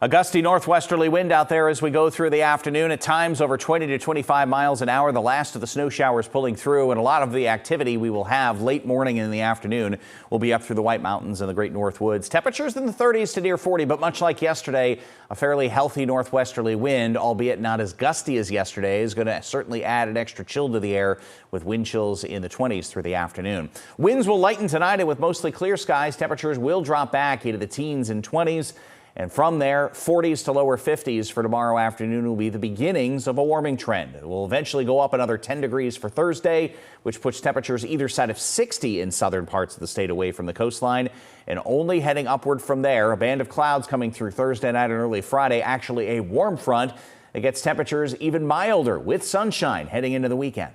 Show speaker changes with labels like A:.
A: A gusty northwesterly wind out there as we go through the afternoon, at times over 20 to 25 miles an hour. The last of the snow showers pulling through, and a lot of the activity we will have late morning and in the afternoon will be up through the White Mountains and the Great North Woods. Temperatures in the 30s to near 40, but much like yesterday, a fairly healthy northwesterly wind, albeit not as gusty as yesterday, is going to certainly add an extra chill to the air with wind chills in the 20s through the afternoon. Winds will lighten tonight, and with mostly clear skies, temperatures will drop back into the teens and 20s. And from there, 40s to lower 50s for tomorrow afternoon will be the beginnings of a warming trend. It will eventually go up another 10 degrees for Thursday, which puts temperatures either side of 60 in southern parts of the state away from the coastline, and only heading upward from there. A band of clouds coming through Thursday night and early Friday, actually a warm front that gets temperatures even milder with sunshine heading into the weekend.